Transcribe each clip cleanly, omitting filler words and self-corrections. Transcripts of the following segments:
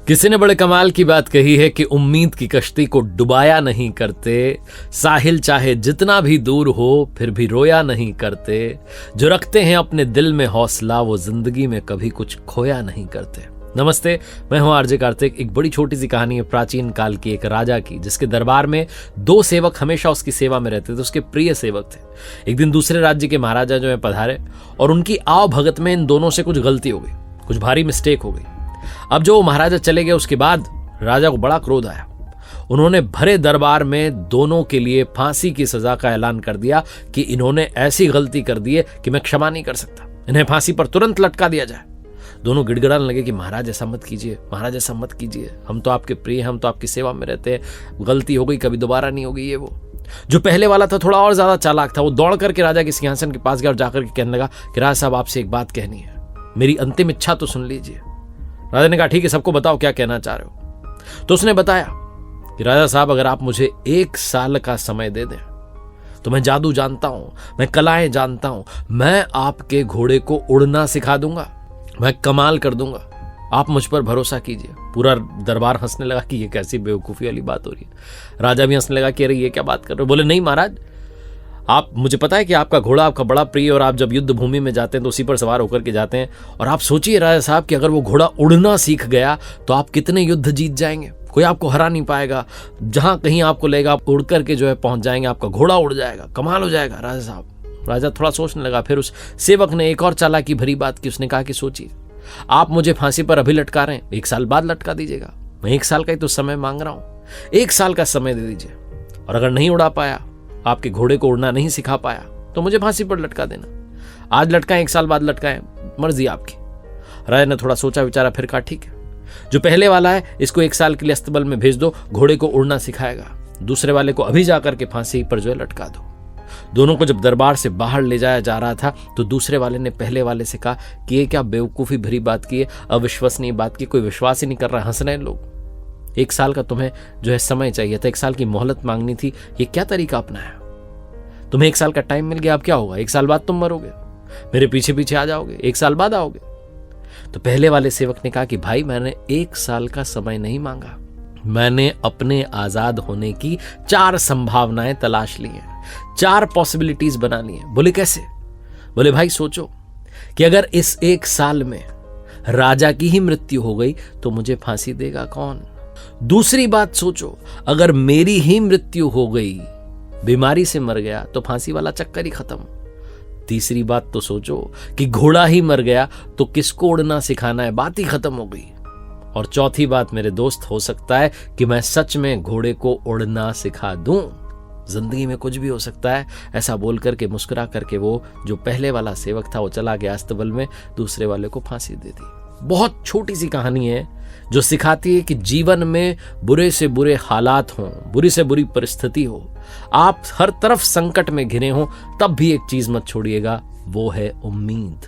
किसी ने बड़े कमाल की बात कही है कि उम्मीद की कश्ती को डुबाया नहीं करते, साहिल चाहे जितना भी दूर हो फिर भी रोया नहीं करते, जो रखते हैं अपने दिल में हौसला वो जिंदगी में कभी कुछ खोया नहीं करते। नमस्ते, मैं हूं आरजे कार्तिक। एक बड़ी छोटी सी कहानी है प्राचीन काल की एक राजा की, जिसके दरबार में दो सेवक हमेशा उसकी सेवा में रहते थे, उसके प्रिय सेवक थे। एक दिन दूसरे राज्य के महाराजा जो है पधारे और उनकी आव भगत में इन दोनों से कुछ गलती हो गई, कुछ भारी मिस्टेक हो गई। अब जो महाराजा चले गए उसके बाद राजा को बड़ा क्रोध आया। उन्होंने भरे दरबार में दोनों के लिए फांसी की सजा का ऐलान कर दिया कि इन्होंने ऐसी गलती कर दी है कि मैं क्षमा नहीं कर सकता, इन्हें फांसी पर तुरंत लटका दिया जाए। दोनों गिड़गिड़ाने लगे कि महाराज ऐसा मत कीजिए, महाराज ऐसा मत कीजिए, हम तो आपके प्रिय हैं, हम तो आपकी सेवा में रहते हैं, गलती हो गई कभी दोबारा नहीं होगी। ये वो जो पहले वाला था थोड़ा और ज्यादा चालाक था। वो दौड़ करके राजा के सिंहासन के पास गया और जाकर के कहने लगा कि राजा साहब आपसे एक बात कहनी है, मेरी अंतिम इच्छा तो सुन लीजिए। राजा ने कहा ठीक है, सबको बताओ क्या कहना चाह रहे हो। तो उसने बताया कि राजा साहब अगर आप मुझे 1 साल का समय दे दें तो मैं जादू जानता हूं, मैं कलाएं जानता हूं, मैं आपके घोड़े को उड़ना सिखा दूंगा, मैं कमाल कर दूंगा, आप मुझ पर भरोसा कीजिए। पूरा दरबार हंसने लगा कि ये कैसी बेवकूफी वाली बात हो रही है। राजा भी हंसने लगा कि अरे ये क्या बात कर रहे हो। बोले नहीं महाराज, आप मुझे पता है कि आपका घोड़ा आपका बड़ा प्रिय और आप जब युद्ध भूमि में जाते हैं तो उसी पर सवार होकर के जाते हैं, और आप सोचिए राजा साहब कि अगर वो घोड़ा उड़ना सीख गया तो आप कितने युद्ध जीत जाएंगे, कोई आपको हरा नहीं पाएगा, जहां कहीं आपको लेगा आप उड़ करके जो है पहुंच जाएंगे, आपका घोड़ा उड़ जाएगा, कमाल हो जाएगा राजा साहब। राजा थोड़ा सोचने लगा, फिर उस सेवक ने एक और चालाकी भरी बात की। उसने कहा कि सोचिए, आप मुझे फांसी पर अभी लटका रहे हैं, 1 साल बाद लटका दीजिएगा, मैं 1 साल का ही तो समय मांग रहा हूं, 1 साल का समय दे दीजिए, और अगर नहीं उड़ा पाया, आपके घोड़े को उड़ना नहीं सिखा पाया तो मुझे फांसी पर लटका देना। आज लटकाएं, 1 साल बाद लटकाएं, मर्जी आपकी। राजा ने थोड़ा सोचा विचारा, फिर कहा ठीक है, जो पहले वाला है इसको 1 साल के लिए अस्तबल में भेज दो, घोड़े को उड़ना सिखाएगा, दूसरे वाले को अभी जाकर के फांसी पर जो है लटका दो। दोनों को जब दरबार से बाहर ले जाया जा रहा था तो दूसरे वाले ने पहले वाले से कहा कि ये क्या बेवकूफी भरी बात की है, अविश्वसनीय बात की, कोई विश्वास ही नहीं कर रहा, हंस रहे हैं लोग। 1 साल का तुम्हें जो है समय चाहिए था, 1 साल की मोहलत मांगनी थी, ये क्या तरीका अपनाया? तुम्हें 1 साल का टाइम मिल गया, अब क्या होगा? 1 साल बाद तुम मरोगे, मेरे पीछे पीछे आ जाओगे, 1 साल बाद आओगे। तो पहले वाले सेवक ने कहा कि भाई मैंने 1 साल का समय नहीं मांगा, मैंने अपने आजाद होने की 4 संभावनाएं तलाश ली हैं, 4 पॉसिबिलिटीज बना ली हैं। बोले कैसे? बोले भाई सोचो कि अगर इस 1 साल में राजा की ही मृत्यु हो गई तो मुझे फांसी देगा कौन? दूसरी बात सोचो, अगर मेरी ही मृत्यु हो गई, बीमारी से मर गया तो फांसी वाला चक्कर ही खत्म। तीसरी बात तो सोचो कि घोड़ा ही मर गया तो किसको उड़ना सिखाना है, बात ही खत्म हो गई। और चौथी बात मेरे दोस्त, हो सकता है कि मैं सच में घोड़े को उड़ना सिखा दूं, जिंदगी में कुछ भी हो सकता है। ऐसा बोल करके मुस्कुरा करके वो जो पहले वाला सेवक था वो चला गया अस्तबल में, दूसरे वाले को फांसी दे दी। बहुत छोटी सी कहानी है जो सिखाती है कि जीवन में बुरे से बुरे हालात हों, बुरी से बुरी परिस्थिति हो, आप हर तरफ संकट में घिरे हों, तब भी एक चीज मत छोड़िएगा, वो है उम्मीद।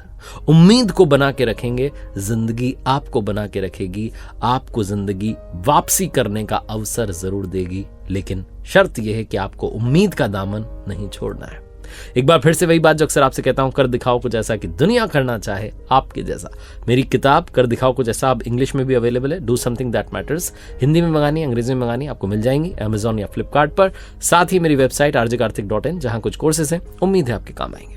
उम्मीद को बना के रखेंगे, जिंदगी आपको बना के रखेगी, आपको जिंदगी वापसी करने का अवसर जरूर देगी, लेकिन शर्त यह है कि आपको उम्मीद का दामन नहीं छोड़ना है। एक बार फिर से वही बात जो अक्सर आपसे कहता हूं, कर दिखाओ कुछ ऐसा कि दुनिया करना चाहे आपके जैसा। मेरी किताब कर दिखाओ कुछ ऐसा अब इंग्लिश में भी अवेलेबल है, do something that matters. Hindi में मंगानी, अंग्रेजी में मंगानी, आपको मिल जाएंगी अमेजॉन या फ्लिपकार्ट पर। साथ ही मेरी वेबसाइट rjkarthik.in, जहां कुछ कोर्सेज हैं, उम्मीद है आपके काम आएंगे।